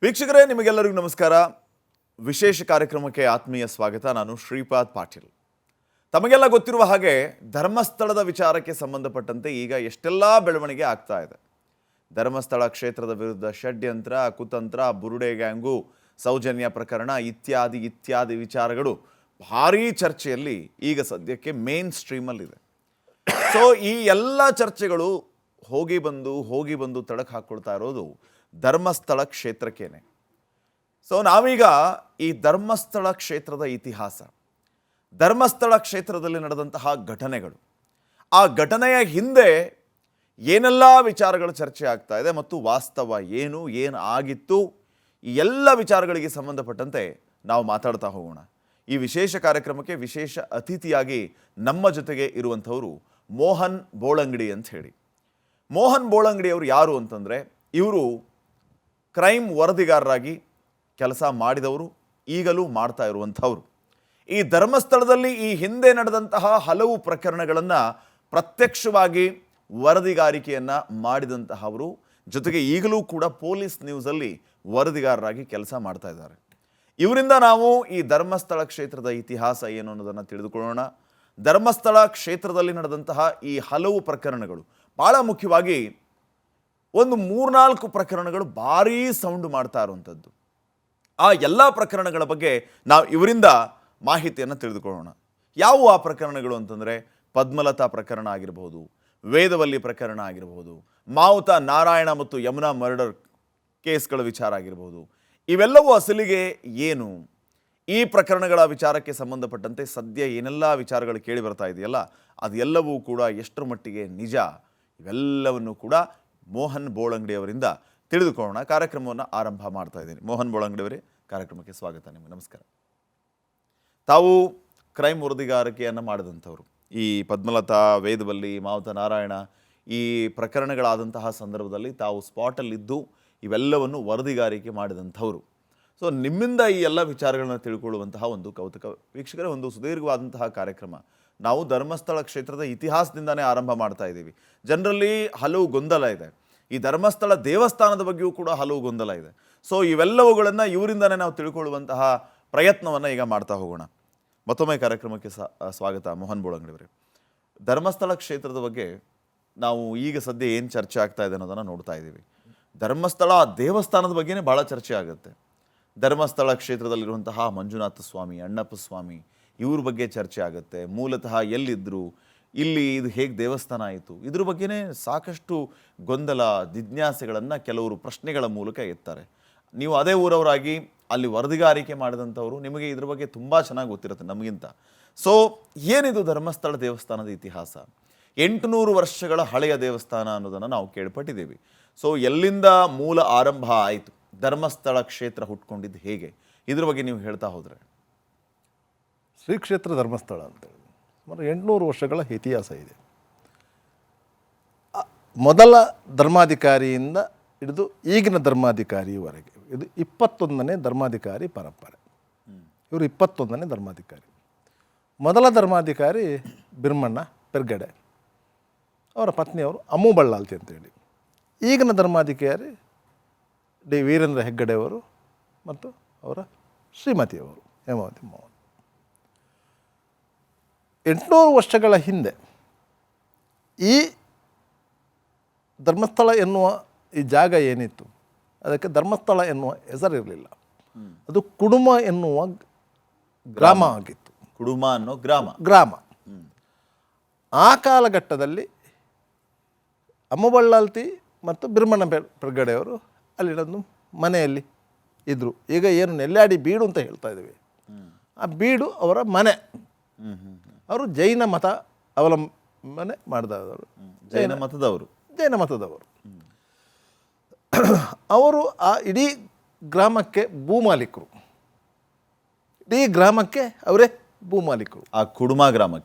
ವೀಕ್ಷಕರೇ, ನಿಮಗೆಲ್ಲರಿಗೂ ನಮಸ್ಕಾರ. ವಿಶೇಷ ಕಾರ್ಯಕ್ರಮಕ್ಕೆ ಆತ್ಮೀಯ ಸ್ವಾಗತ. ನಾನು ಶ್ರೀಪಾದ್ ಪಾಟೀಲ್. ತಮಗೆಲ್ಲ ಗೊತ್ತಿರುವ ಹಾಗೆ ಧರ್ಮಸ್ಥಳದ ವಿಚಾರಕ್ಕೆ ಸಂಬಂಧಪಟ್ಟಂತೆ ಈಗ ಎಷ್ಟೆಲ್ಲ ಬೆಳವಣಿಗೆ ಆಗ್ತಾ ಇದೆ. ಧರ್ಮಸ್ಥಳ ಕ್ಷೇತ್ರದ ವಿರುದ್ಧ ಷಡ್ಯಂತ್ರ, ಕುತಂತ್ರ, ಬುರುಡೆ ಗ್ಯಾಂಗು, ಸೌಜನ್ಯ ಪ್ರಕರಣ ಇತ್ಯಾದಿ ವಿಚಾರಗಳು ಭಾರೀ ಚರ್ಚೆಯಲ್ಲಿ ಈಗ ಸದ್ಯಕ್ಕೆ ಮೇನ್ ಸ್ಟ್ರೀಮಲ್ಲಿದೆ. ಸೊ ಈ ಎಲ್ಲ ಚರ್ಚೆಗಳು ಹೋಗಿ ಬಂದು ತಡಕ್ಕೆ ಹಾಕ್ಕೊಳ್ತಾ ಇರೋದು ಧರ್ಮಸ್ಥಳ ಕ್ಷೇತ್ರಕ್ಕೇನೆ. ಸೊ ನಾವೀಗ ಈ ಧರ್ಮಸ್ಥಳ ಕ್ಷೇತ್ರದ ಇತಿಹಾಸ, ಧರ್ಮಸ್ಥಳ ಕ್ಷೇತ್ರದಲ್ಲಿ ನಡೆದಂತಹ ಘಟನೆಗಳು, ಆ ಘಟನೆಯ ಹಿಂದೆ ಏನೆಲ್ಲ ವಿಚಾರಗಳು ಚರ್ಚೆ ಆಗ್ತಾ ಇದೆ ಮತ್ತು ವಾಸ್ತವ ಏನು ಆಗಿತ್ತು, ಈ ಎಲ್ಲ ವಿಚಾರಗಳಿಗೆ ಸಂಬಂಧಪಟ್ಟಂತೆ ನಾವು ಮಾತಾಡ್ತಾ ಹೋಗೋಣ. ಈ ವಿಶೇಷ ಕಾರ್ಯಕ್ರಮಕ್ಕೆ ವಿಶೇಷ ಅತಿಥಿಯಾಗಿ ನಮ್ಮ ಜೊತೆಗೆ ಇರುವಂಥವರು ಮೋಹನ್ ಬೋಳಂಗಡಿ ಅಂತ ಹೇಳಿ. ಮೋಹನ್ ಬೋಳಂಗಡಿ ಅವರು ಯಾರು ಅಂತಂದರೆ, ಇವರು ಕ್ರೈಮ್ ವರದಿಗಾರರಾಗಿ ಕೆಲಸ ಮಾಡಿದವರು, ಈಗಲೂ ಮಾಡ್ತಾ ಇರುವಂಥವರು. ಈ ಧರ್ಮಸ್ಥಳದಲ್ಲಿ ಈ ಹಿಂದೆ ನಡೆದಂತಹ ಹಲವು ಪ್ರಕರಣಗಳನ್ನು ಪ್ರತ್ಯಕ್ಷವಾಗಿ ವರದಿಗಾರಿಕೆಯನ್ನು ಮಾಡಿದಂತಹವರು, ಜೊತೆಗೆ ಈಗಲೂ ಕೂಡ ಪೊಲೀಸ್ ನ್ಯೂಸಲ್ಲಿ ವರದಿಗಾರರಾಗಿ ಕೆಲಸ ಮಾಡ್ತಾ ಇದ್ದಾರೆ. ಇವರಿಂದ ನಾವು ಈ ಧರ್ಮಸ್ಥಳ ಕ್ಷೇತ್ರದ ಇತಿಹಾಸ ಏನು ಅನ್ನೋದನ್ನು ತಿಳಿದುಕೊಳ್ಳೋಣ. ಧರ್ಮಸ್ಥಳ ಕ್ಷೇತ್ರದಲ್ಲಿ ನಡೆದಂತಹ ಈ ಹಲವು ಪ್ರಕರಣಗಳು, ಭಾಳ ಮುಖ್ಯವಾಗಿ ಒಂದು 3-4 ಪ್ರಕರಣಗಳು ಭಾರೀ ಸೌಂಡ್ ಮಾಡ್ತಾ ಇರುವಂಥದ್ದು. ಆ ಎಲ್ಲ ಪ್ರಕರಣಗಳ ಬಗ್ಗೆ ನಾವು ಇವರಿಂದ ಮಾಹಿತಿಯನ್ನು ತಿಳಿದುಕೊಳ್ಳೋಣ. ಯಾವುವು ಆ ಪ್ರಕರಣಗಳು ಅಂತಂದರೆ, ಪದ್ಮಲತಾ ಪ್ರಕರಣ ಆಗಿರಬಹುದು, ವೇದವಲ್ಲಿ ಪ್ರಕರಣ ಆಗಿರಬಹುದು, ಮಾವುತ ನಾರಾಯಣ ಮತ್ತು ಯಮುನಾ ಮರ್ಡರ್ ಕೇಸ್ಗಳ ವಿಚಾರ ಆಗಿರಬಹುದು. ಇವೆಲ್ಲವೂ ಅಸಲಿಗೆ ಏನು, ಈ ಪ್ರಕರಣಗಳ ವಿಚಾರಕ್ಕೆ ಸಂಬಂಧಪಟ್ಟಂತೆ ಸದ್ಯ ಏನೆಲ್ಲ ವಿಚಾರಗಳು ಕೇಳಿ ಬರ್ತಾ ಇದೆಯಲ್ಲ, ಅದೆಲ್ಲವೂ ಕೂಡ ಎಷ್ಟರ ಮಟ್ಟಿಗೆ ನಿಜ, ಇವೆಲ್ಲವನ್ನು ಕೂಡ ಮೋಹನ್ ಬೋಳಂಗಡಿ ಅವರಿಂದ ತಿಳಿದುಕೊಳ್ಳೋಣ. ಕಾರ್ಯಕ್ರಮವನ್ನು ಆರಂಭ ಮಾಡ್ತಾ ಇದ್ದೀನಿ. ಮೋಹನ್ ಬೋಳಂಗಡಿ ಅವರೇ, ಕಾರ್ಯಕ್ರಮಕ್ಕೆ ಸ್ವಾಗತ. ನಿಮಗೆ ನಮಸ್ಕಾರ. ತಾವು ಕ್ರೈಮ್ ವರದಿಗಾರಿಕೆಯನ್ನು ಮಾಡಿದಂಥವ್ರು. ಈ ಪದ್ಮಲತಾ, ವೇದವಲ್ಲಿ, ಮಾವುತ ನಾರಾಯಣ ಈ ಪ್ರಕರಣಗಳಾದಂತಹ ಸಂದರ್ಭದಲ್ಲಿ ತಾವು ಸ್ಪಾಟಲ್ಲಿದ್ದು ಇವೆಲ್ಲವನ್ನು ವರದಿಗಾರಿಕೆ ಮಾಡಿದಂಥವ್ರು. ಸೊ ನಿಮ್ಮಿಂದ ಈ ಎಲ್ಲ ವಿಚಾರಗಳನ್ನ ತಿಳ್ಕೊಳ್ಳುವಂತಹ ಒಂದು ಕೌತುಕ. ವೀಕ್ಷಕರೇ, ಒಂದು ಸುದೀರ್ಘವಾದಂತಹ ಕಾರ್ಯಕ್ರಮ. ನಾವು ಧರ್ಮಸ್ಥಳ ಕ್ಷೇತ್ರದ ಇತಿಹಾಸದಿಂದನೇ ಆರಂಭ ಮಾಡ್ತಾ ಇದ್ದೀವಿ. ಜನರಲ್ಲಿ ಹಲವು ಗೊಂದಲ ಇದೆ. ಈ ಧರ್ಮಸ್ಥಳ ದೇವಸ್ಥಾನದ ಬಗ್ಗೆಯೂ ಕೂಡ ಹಲವು ಗೊಂದಲ ಇದೆ. ಸೊ ಇವೆಲ್ಲವುಗಳನ್ನು ಇವರಿಂದನೇ ನಾವು ತಿಳ್ಕೊಳ್ಳುವಂತಹ ಪ್ರಯತ್ನವನ್ನು ಈಗ ಮಾಡ್ತಾ ಹೋಗೋಣ. ಮತ್ತೊಮ್ಮೆ ಕಾರ್ಯಕ್ರಮಕ್ಕೆ ಸ್ವಾಗತ ಮೋಹನ್ ಬೋಳಂಗಡಿ ಅವರೇ. ಧರ್ಮಸ್ಥಳ ಕ್ಷೇತ್ರದ ಬಗ್ಗೆ ನಾವು ಈಗ ಸದ್ಯ ಏನು ಚರ್ಚೆ ಆಗ್ತಾ ಇದೆ ಅನ್ನೋದನ್ನು ನೋಡ್ತಾ ಇದ್ದೀವಿ. ಧರ್ಮಸ್ಥಳ ದೇವಸ್ಥಾನದ ಬಗ್ಗೆನೇ ಭಾಳ ಚರ್ಚೆ ಆಗುತ್ತೆ. ಧರ್ಮಸ್ಥಳ ಕ್ಷೇತ್ರದಲ್ಲಿರುವಂತಹ ಮಂಜುನಾಥ ಸ್ವಾಮಿ, ಅಣ್ಣಪ್ಪ ಸ್ವಾಮಿ ಇವ್ರ ಬಗ್ಗೆ ಚರ್ಚೆ ಆಗುತ್ತೆ. ಮೂಲತಃ ಎಲ್ಲಿದ್ದರು, ಇಲ್ಲಿ ಇದು ಹೇಗೆ ದೇವಸ್ಥಾನ ಆಯಿತು, ಇದ್ರ ಬಗ್ಗೆನೇ ಸಾಕಷ್ಟು ಗೊಂದಲ, ಜಿಜ್ಞಾಸೆಗಳನ್ನು ಕೆಲವರು ಪ್ರಶ್ನೆಗಳ ಮೂಲಕ ಎತ್ತಾರೆ. ನೀವು ಅದೇ ಊರವರಾಗಿ ಅಲ್ಲಿ ವರದಿಗಾರಿಕೆ ಮಾಡಿದಂಥವರು, ನಿಮಗೆ ಇದ್ರ ಬಗ್ಗೆ ತುಂಬ ಚೆನ್ನಾಗಿ ಗೊತ್ತಿರುತ್ತೆ ನಮಗಿಂತ. ಸೊ ಏನಿದು ಧರ್ಮಸ್ಥಳ ದೇವಸ್ಥಾನದ ಇತಿಹಾಸ? 800 ವರ್ಷಗಳ ಹಳೆಯ ದೇವಸ್ಥಾನ ಅನ್ನೋದನ್ನು ನಾವು ಕೇಳ್ಪಟ್ಟಿದ್ದೀವಿ. ಸೊ ಎಲ್ಲಿಂದ ಮೂಲ ಆರಂಭ ಆಯಿತು, ಧರ್ಮಸ್ಥಳ ಕ್ಷೇತ್ರ ಹುಟ್ಕೊಂಡಿದ್ದು ಹೇಗೆ, ಇದ್ರ ಬಗ್ಗೆ ನೀವು ಹೇಳ್ತಾ ಹೋದರೆ. ಶ್ರೀ ಕ್ಷೇತ್ರ ಧರ್ಮಸ್ಥಳ ಅಂತೇಳಿ ಸುಮಾರು 800 ವರ್ಷಗಳ ಇತಿಹಾಸ ಇದೆ. ಮೊದಲ ಧರ್ಮಾಧಿಕಾರಿಯಿಂದ ಹಿಡಿದು ಈಗಿನ ಧರ್ಮಾಧಿಕಾರಿಯವರೆಗೆ ಇದು 21ನೇ ಧರ್ಮಾಧಿಕಾರಿ ಪರಂಪರೆ. ಇವರು 21ನೇ ಧರ್ಮಾಧಿಕಾರಿ. ಮೊದಲ ಧರ್ಮಾಧಿಕಾರಿ ಬಿರ್ಮಣ್ಣ ಪೆರ್ಗಡೆ, ಅವರ ಪತ್ನಿಯವರು ಅಮ್ಮು ಬಳ್ಳಾಲ್ತಿ ಅಂತೇಳಿ. ಈಗಿನ ಧರ್ಮಾಧಿಕಾರಿ ಡಿ ವೀರೇಂದ್ರ ಹೆಗ್ಗಡೆಯವರು ಮತ್ತು ಅವರ ಶ್ರೀಮತಿಯವರು ಹೇಮಾವತಿ ಮೋಹನ್. 800 ವರ್ಷಗಳ ಹಿಂದೆ ಈ ಧರ್ಮಸ್ಥಳ ಎನ್ನುವ ಈ ಜಾಗ ಏನಿತ್ತು, ಅದಕ್ಕೆ ಧರ್ಮಸ್ಥಳ ಎನ್ನುವ ಹೆಸರಿರಲಿಲ್ಲ. ಅದು ಕುಡುಮ ಎನ್ನುವ ಗ್ರಾಮ ಆಗಿತ್ತು. ಕುಡುಮ ಅನ್ನೋ ಗ್ರಾಮ. ಆ ಕಾಲಘಟ್ಟದಲ್ಲಿ ಅಮ್ಮಬಳ್ಳಾಲ್ತಿ ಮತ್ತು ಬಿರ್ಮಣ್ಣ ಪೆರ್ಗಡೆಯವರು ಅಲ್ಲಿನೊಂದು ಮನೆಯಲ್ಲಿ ಇದ್ದರು. ಈಗ ಏನು ನೆಲ್ಲಾಡಿ ಬೀಡು ಅಂತ ಹೇಳ್ತಾ ಇದ್ದೀವಿ, ಆ ಬೀಡು ಅವರ ಮನೆ. ಅವರು ಜೈನ ಮತ ಅವಲಂಬನೆ ಮಾಡಿದವರು, ಜೈನ ಮತದವರು. ಅವರು ಆ ಇಡೀ ಗ್ರಾಮಕ್ಕೆ ಭೂಮಾಲೀಕರು. ಇಡೀ ಗ್ರಾಮಕ್ಕೆ ಅವರೇ ಭೂಮಾಲೀಕರು, ಆ ಕುಡುಮ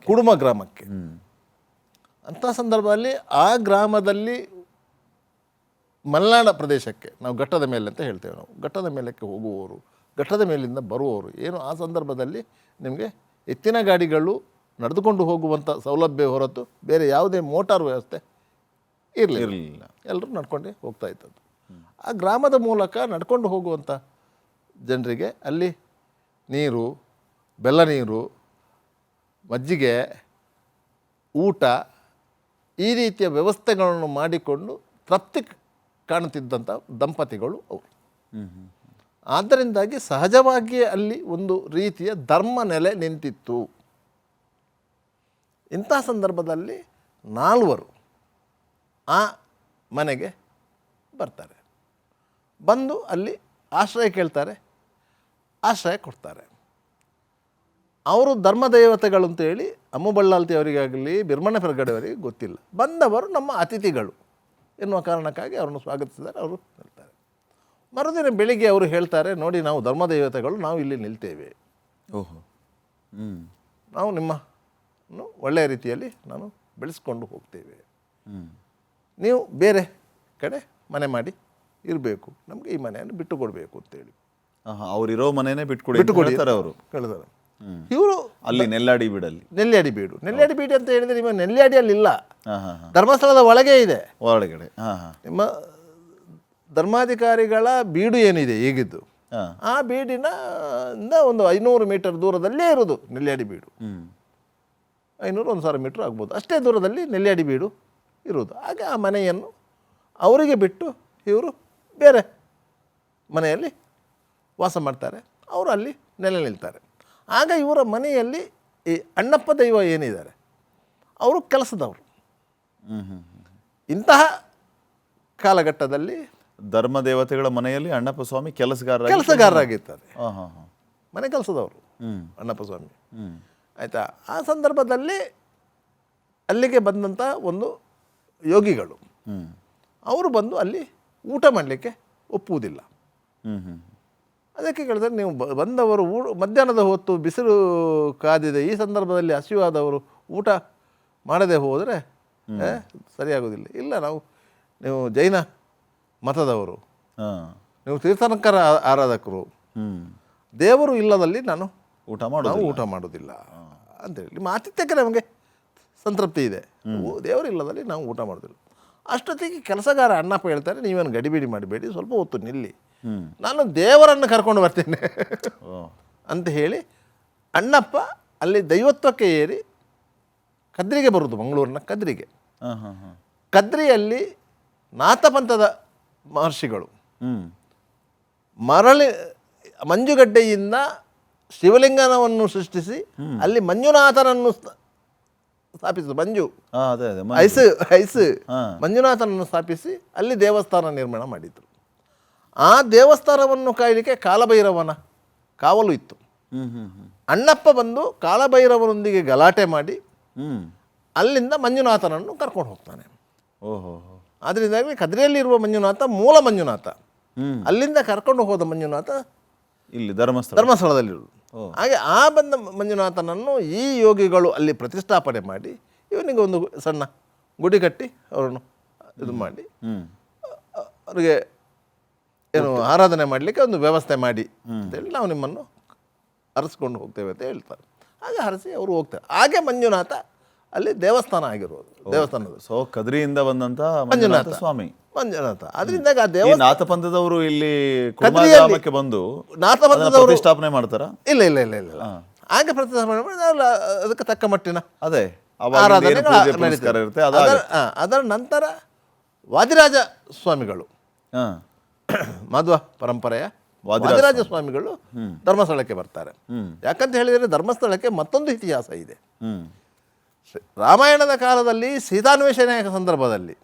ಗ್ರಾಮಕ್ಕೆ. ಅಂಥ ಸಂದರ್ಭದಲ್ಲಿ ಆ ಗ್ರಾಮದಲ್ಲಿ ಮಲೆನಾಡ ಪ್ರದೇಶಕ್ಕೆ ನಾವು ಘಟ್ಟದ ಮೇಲೆ ಅಂತ ಹೇಳ್ತೇವೆ, ನಾವು ಘಟ್ಟದ ಮೇಲಕ್ಕೆ ಹೋಗುವವರು, ಘಟ್ಟದ ಮೇಲಿಂದ ಬರುವವರು ಏನು, ಆ ಸಂದರ್ಭದಲ್ಲಿ ನಿಮಗೆ ಎತ್ತಿನ ಗಾಡಿಗಳು ನಡೆದುಕೊಂಡು ಹೋಗುವಂಥ ಸೌಲಭ್ಯ ಹೊರತು ಬೇರೆ ಯಾವುದೇ ಮೋಟಾರ್ ವ್ಯವಸ್ಥೆ ಇರಲಿಲ್ಲ. ಎಲ್ಲರೂ ನಡ್ಕೊಂಡೇ ಹೋಗ್ತಾ ಇದ್ದದ್ದು. ಆ ಗ್ರಾಮದ ಮೂಲಕ ನಡ್ಕೊಂಡು ಹೋಗುವಂಥ ಜನರಿಗೆ ಅಲ್ಲಿ ನೀರು, ಬೆಲ್ಲ ನೀರು, ಮಜ್ಜಿಗೆ, ಊಟ ಈ ರೀತಿಯ ವ್ಯವಸ್ಥೆಗಳನ್ನು ಮಾಡಿಕೊಂಡು ತೃಪ್ತಿ ಕಾಣುತ್ತಿದ್ದಂಥ ದಂಪತಿಗಳು ಅವರು. ಆದ್ದರಿಂದಾಗಿ ಸಹಜವಾಗಿಯೇ ಅಲ್ಲಿ ಒಂದು ರೀತಿಯ ಧರ್ಮ ನೆಲೆ ನಿಂತಿತ್ತು. ಇಂಥ ಸಂದರ್ಭದಲ್ಲಿ 4 ಆ ಮನೆಗೆ ಬರ್ತಾರೆ. ಬಂದು ಅಲ್ಲಿ ಆಶ್ರಯ ಕೇಳ್ತಾರೆ, ಆಶ್ರಯ ಕೊಡ್ತಾರೆ. ಅವರು ಧರ್ಮದೇವತೆಗಳು ಅಂತೇಳಿ ಅಮ್ಮು ಬಳ್ಳಾಲ್ತಿ ಅವರಿಗಾಗಲಿ ಬಿರ್ಮಣ್ಣ ಪೆರ್ಗಡೆಯವರಿಗೆ ಗೊತ್ತಿಲ್ಲ. ಬಂದವರು ನಮ್ಮ ಅತಿಥಿಗಳು ಎನ್ನುವ ಕಾರಣಕ್ಕಾಗಿ ಅವ್ರನ್ನು ಸ್ವಾಗತಿಸಿದ್ದಾರೆ. ಅವರು ಹೇಳ್ತಾರೆ. ಮರುದಿನ ಬೆಳಿಗ್ಗೆ ಅವರು ಹೇಳ್ತಾರೆ, ನೋಡಿ ನಾವು ಧರ್ಮದೇವತೆಗಳು, ನಾವು ಇಲ್ಲಿ ನಿಲ್ತೇವೆ. ಓಹೋ. ನಾವು ನಿಮ್ಮನ್ನು ಒಳ್ಳೆಯ ರೀತಿಯಲ್ಲಿ ನಾನು ಬೆಳೆಸ್ಕೊಂಡು ಹೋಗ್ತೇವೆ. ನೀವು ಬೇರೆ ಕಡೆ ಮನೆ ಮಾಡಿ ಇರಬೇಕು, ನಮಗೆ ಈ ಮನೆಯನ್ನು ಬಿಟ್ಟು ಕೊಡಬೇಕು ಅಂತೇಳಿ. ಅವರಿರೋ ಮನೆಯೇ ಬಿಟ್ಕೊಡಿ ಅವರು ಕೇಳಿದಾರೆ. ಇವರು ಅಲ್ಲಿ ನೆಲ್ಲಾಡಿ ಬೀಡಲ್ಲಿ, ನೆಲ್ಯಾಡಿ ಬೀಡು, ನೆಲ್ಯಾಡಿ ಬೀಡು ಅಂತ ಹೇಳಿದರೆ ನಿಮ್ಮ ನೆಲ್ಯಾಡಿಯಲ್ಲಿ ಇಲ್ಲ, ಧರ್ಮಸ್ಥಳದ ಒಳಗೆ ಇದೆ, ಒಳಗಡೆ. ನಿಮ್ಮ ಧರ್ಮಾಧಿಕಾರಿಗಳ ಬೀಡು ಏನಿದೆ ಈಗಿದ್ದು, ಆ ಬೀಡಿನ ಒಂದು 500 ಮೀಟರ್ ದೂರದಲ್ಲೇ ಇರೋದು ನೆಲ್ಯಾಡಿ ಬೀಡು. 500-1000 ಮೀಟ್ರ್ ಆಗ್ಬೋದು, ಅಷ್ಟೇ ದೂರದಲ್ಲಿ ನೆಲ್ಯಾಡಿ ಬೀಡು ಇರೋದು. ಹಾಗೆ ಆ ಮನೆಯನ್ನು ಅವರಿಗೆ ಬಿಟ್ಟು ಇವರು ಬೇರೆ ಮನೆಯಲ್ಲಿ ವಾಸ ಮಾಡ್ತಾರೆ. ಅವರು ಅಲ್ಲಿ ನೆಲೆ ನಿಲ್ತಾರೆ. ಆಗ ಇವರ ಮನೆಯಲ್ಲಿ ಈ ಅಣ್ಣಪ್ಪ ದೈವ ಏನಿದ್ದಾರೆ ಅವರು ಕೆಲಸದವರು. ಇಂತಹ ಕಾಲಘಟ್ಟದಲ್ಲಿ ಧರ್ಮದೇವತೆಗಳ ಮನೆಯಲ್ಲಿ ಅಣ್ಣಪ್ಪ ಸ್ವಾಮಿ ಕೆಲಸಗಾರರಾಗಿರ್ತಾರೆ. ಮನೆ ಕೆಲಸದವರು ಅಣ್ಣಪ್ಪ ಸ್ವಾಮಿ. ಆಯಿತಾ. ಆ ಸಂದರ್ಭದಲ್ಲಿ ಅಲ್ಲಿಗೆ ಬಂದಂಥ ಒಂದು ಯೋಗಿಗಳು ಅವರು ಬಂದು ಅಲ್ಲಿ ಊಟ ಮಾಡಲಿಕ್ಕೆ ಒಪ್ಪುವುದಿಲ್ಲ. ಅದಕ್ಕೆ ಕೇಳಿದ್ರೆ, ನೀವು ಬಂದವರು ಮಧ್ಯಾಹ್ನದ ಹೊತ್ತು ಬಿಸಿಲು ಕಾದಿದೆ, ಈ ಸಂದರ್ಭದಲ್ಲಿ ಹಸಿವಾದವರು ಊಟ ಮಾಡದೆ ಹೋದರೆ ಸರಿಯಾಗೋದಿಲ್ಲ. ಇಲ್ಲ, ನೀವು ಜೈನ ಮತದವರು, ನೀವು ತೀರ್ಥಂಕರ ಆರಾಧಕರು, ದೇವರು ಇಲ್ಲದಲ್ಲಿ ನಾನು ಊಟ ಮಾಡೋದಿಲ್ಲ ಅಂತೇಳಿ. ನಿಮ್ಮ ಆತಿಥ್ಯಕ್ಕೆ ನಮಗೆ ಸಂತೃಪ್ತಿ ಇದೆ, ದೇವರು ಇಲ್ಲದಲ್ಲಿ ನಾವು ಊಟ ಮಾಡೋದಿಲ್ಲ. ಅಷ್ಟೊತ್ತಿಗೆ ಕೆಲಸಗಾರ ಅಣ್ಣಪ್ಪ ಹೇಳ್ತಾರೆ, ನೀವೇನು ಗಡಿಬಿಡಿ ಮಾಡಬೇಡಿ, ಸ್ವಲ್ಪ ಹೊತ್ತು ನಿಲ್ಲಿ, ನಾನು ದೇವರನ್ನು ಕರ್ಕೊಂಡು ಬರ್ತೇನೆ ಅಂತ ಹೇಳಿ ಅಣ್ಣಪ್ಪ ಅಲ್ಲಿ ದೈವತ್ವಕ್ಕೆ ಏರಿ ಕದ್ರಿಗೆ ಬರುವುದು, ಮಂಗಳೂರಿನ ಕದ್ರಿಗೆ. ಕದ್ರಿಯಲ್ಲಿ ನಾಥಪಂಥದ ಮಹರ್ಷಿಗಳು ಮಂಜುಗಡ್ಡೆಯಿಂದ ಶಿವಲಿಂಗನವನ್ನು ಸೃಷ್ಟಿಸಿ ಅಲ್ಲಿ ಮಂಜುನಾಥನನ್ನು ಸ್ಥಾಪಿಸಿತು. ಐಸು ಮಂಜುನಾಥನನ್ನು ಸ್ಥಾಪಿಸಿ ಅಲ್ಲಿ ದೇವಸ್ಥಾನ ನಿರ್ಮಾಣ ಮಾಡಿದರು. ಆ ದೇವಸ್ಥಾನವನ್ನು ಕಾಯಲಿಕ್ಕೆ ಕಾಲಭೈರವನ ಕಾವಲು ಇತ್ತು. ಅಣ್ಣಪ್ಪ ಬಂದು ಕಾಲಭೈರವನೊಂದಿಗೆ ಗಲಾಟೆ ಮಾಡಿ ಅಲ್ಲಿಂದ ಮಂಜುನಾಥನನ್ನು ಕರ್ಕೊಂಡು ಹೋಗ್ತಾನೆ. ಆದ್ದರಿಂದಾಗಿ ಕದ್ರಿಯಲ್ಲಿರುವ ಮಂಜುನಾಥ ಮೂಲ ಮಂಜುನಾಥ, ಅಲ್ಲಿಂದ ಕರ್ಕೊಂಡು ಹೋದ ಮಂಜುನಾಥ ಇಲ್ಲಿ ಧರ್ಮಸ್ಥಳದಲ್ಲಿರುವುದು. ಹಾಗೆ ಆ ಬಂದ ಮಂಜುನಾಥನನ್ನು ಈ ಯೋಗಿಗಳು ಅಲ್ಲಿ ಪ್ರತಿಷ್ಠಾಪನೆ ಮಾಡಿ ಇವನಿಗೆ ಒಂದು ಸಣ್ಣ ಗುಡಿ ಕಟ್ಟಿ ಅವರನ್ನು ಇದು ಮಾಡಿ ಅವರಿಗೆ ಏನು ಆರಾಧನೆ ಮಾಡಲಿಕ್ಕೆ ಒಂದು ವ್ಯವಸ್ಥೆ ಮಾಡಿ ಅಂತೇಳಿ ನಾವು ನಿಮ್ಮನ್ನು ಹರಿಸ್ಕೊಂಡು ಹೋಗ್ತೇವೆ ಅಂತ ಹೇಳ್ತಾರೆ. ಹಾಗೆ ಹರಿಸಿ ಅವರು ಹೋಗ್ತಾರೆ. ಹಾಗೆ ಮಂಜುನಾಥ ಅಲ್ಲಿ ದೇವಸ್ಥಾನ ಆಗಿರೋದು. ದೇವಸ್ಥಾನದ ಕದ್ರಿಯಿಂದ ಬಂದಂತ ಮಂಜುನಾಥ ಸ್ವಾಮಿ ಅದರಿಂದಾಗ ನಾಥಪಂಥದವರು ಇಲ್ಲಿ ಗ್ರಾಮಕ್ಕೆ ಬಂದು ನಾಥಪಂಥದವರು ಪ್ರತಿಷ್ಠಾಪನೆ ಮಾಡ್ತಾರ? ಇಲ್ಲ. ಹಾಗೆ ಪ್ರತಿಷ್ಠಾಪನೆ ಮಾಡಿ ಅದಕ್ಕೆ ತಕ್ಕ ಮಟ್ಟಿನ ಅದೇ ಆರಾಧನೆ ಅದರ ನಂತರ ವಾದಿರಾಜ ಸ್ವಾಮಿಗಳು, ಮಾಧ್ವ ಪರಂಪರೆಯ ವಾದಿರಾಜ ಸ್ವಾಮಿಗಳು ಧರ್ಮಸ್ಥಳಕ್ಕೆ ಬರ್ತಾರೆ. ಯಾಕಂತ ಹೇಳಿದರೆ ಧರ್ಮಸ್ಥಳಕ್ಕೆ ಮತ್ತೊಂದು ಇತಿಹಾಸ ಇದೆ. ರಾಮಾಯಣದ ಕಾಲದಲ್ಲಿ ಸೀತಾನ್ವೇಷಣೆಯ ಸಂದರ್ಭದಲ್ಲಿ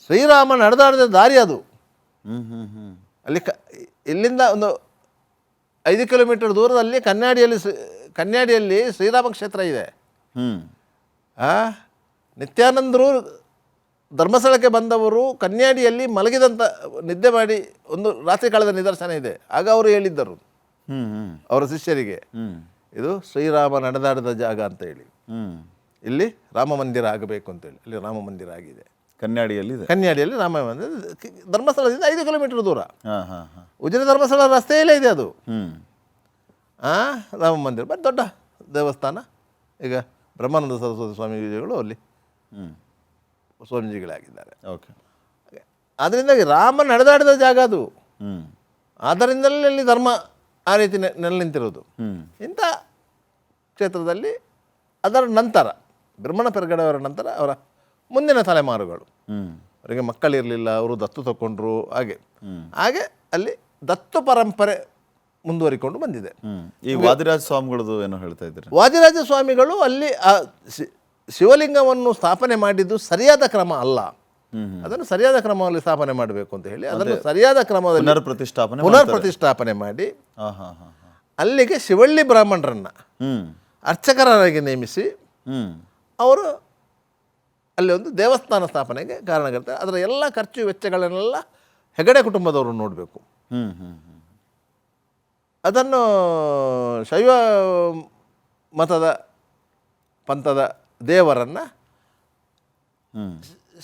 ಶ್ರೀರಾಮ ನಡೆದಾಡಿದ ದಾರಿ ಅದು. ಅಲ್ಲಿ ಇಲ್ಲಿಂದ ಒಂದು 5 ಕಿಲೋಮೀಟರ್ ದೂರದಲ್ಲಿ ಕನ್ಯಾಡಿಯಲ್ಲಿ ಶ್ರೀರಾಮ ಕ್ಷೇತ್ರ ಇದೆ. ನಿತ್ಯಾನಂದರು ಧರ್ಮಸ್ಥಳಕ್ಕೆ ಬಂದವರು ಕನ್ಯಾಡಿಯಲ್ಲಿ ಮಲಗಿದಂಥ ನಿದ್ದೆ ಮಾಡಿ ಒಂದು ರಾತ್ರಿ ಕಾಲದ ನಿದರ್ಶನ ಇದೆ. ಆಗ ಅವರು ಹೇಳಿದ್ದರು ಅವರ ಶಿಷ್ಯರಿಗೆ, ಇದು ಶ್ರೀರಾಮ ನಡೆದಾಡಿದ ಜಾಗ ಅಂತ ಹೇಳಿ, ಇಲ್ಲಿ ರಾಮ ಮಂದಿರ ಆಗಬೇಕು ಅಂತೇಳಿ. ಅಲ್ಲಿ ರಾಮ ಮಂದಿರ ಆಗಿದೆ ಕನ್ಯಾಡಿಯಲ್ಲಿ ರಾಮ ಮಂದಿರ. ಧರ್ಮಸ್ಥಳದಿಂದ 5 ಕಿಲೋಮೀಟರ್ ದೂರ ಉಜಿರೆ ಧರ್ಮಸ್ಥಳ ರಸ್ತೆಯಲ್ಲೇ ಇದೆ ಅದು. ರಾಮ ಮಂದಿರ ಬಟ್ ದೊಡ್ಡ ದೇವಸ್ಥಾನ. ಈಗ ಬ್ರಹ್ಮಾನಂದ ಸರಸ್ವತಿ ಸ್ವಾಮೀಜಿಗಳು ಅಲ್ಲಿ ಸ್ವಾಮೀಜಿಗಳಾಗಿದ್ದಾರೆ. ಅದರಿಂದಾಗಿ ರಾಮ ನಡೆದಾಡಿದ ಜಾಗ ಅದು. ಹ್ಮ್ ಆದ್ದರಿಂದಲೇ ಅಲ್ಲಿ ಧರ್ಮ ಆ ರೀತಿ ನೆಲೆ ನಿಂತಿರೋದು. ಹ್ಮ್ ಇಂಥ ಕ್ಷೇತ್ರದಲ್ಲಿ ಅದರ ನಂತರ ಬ್ರಹ್ಮಣ ಪೆರ್ಗಡೆ ಅವರ ನಂತರ ಅವರ ಮುಂದಿನ ತಲೆಮಾರುಗಳು, ಹ್ಮ್ ಅವರಿಗೆ ಮಕ್ಕಳಿರಲಿಲ್ಲ, ಅವರು ದತ್ತು ತಗೊಂಡ್ರು, ಹ್ಮ್. ಹಾಗೆ ಅಲ್ಲಿ ದತ್ತು ಪರಂಪರೆ ಮುಂದುವರಿಕೊಂಡು ಬಂದಿದೆ. ಈಗ ವಾದಿರಾಜ ಸ್ವಾಮಿಗಳದ್ದು ಏನೋ ಹೇಳ್ತಾ ಇದ್ದಾರೆ. ವಾದಿರಾಜ ಸ್ವಾಮಿಗಳು ಅಲ್ಲಿ ಆ ಶಿವಲಿಂಗವನ್ನು ಸ್ಥಾಪನೆ ಮಾಡಿದ್ದು ಸರಿಯಾದ ಕ್ರಮ ಅಲ್ಲ, ಅದನ್ನು ಸರಿಯಾದ ಕ್ರಮದಲ್ಲಿ ಸ್ಥಾಪನೆ ಮಾಡಬೇಕು ಅಂತ ಹೇಳಿ ಅದನ್ನು ಸರಿಯಾದ ಕ್ರಮದಲ್ಲಿ ಪುನರ್ ಪ್ರತಿಷ್ಠಾಪನೆ ಮಾಡಿ ಅಲ್ಲಿಗೆ ಶಿವಳ್ಳಿ ಬ್ರಾಹ್ಮಣರನ್ನ ಅರ್ಚಕರಾಗಿ ನೇಮಿಸಿ ಅವರು ಅಲ್ಲಿ ಒಂದು ದೇವಸ್ಥಾನ ಸ್ಥಾಪನೆಗೆ ಕಾರಣಕರ್ತ. ಅದರ ಎಲ್ಲ ಖರ್ಚು ವೆಚ್ಚಗಳನ್ನೆಲ್ಲ ಹೆಗಡೆ ಕುಟುಂಬದವರು ನೋಡಬೇಕು. ಅದನ್ನು ಶೈವ ಮತದ ಪಂಥದ ದೇವರನ್ನು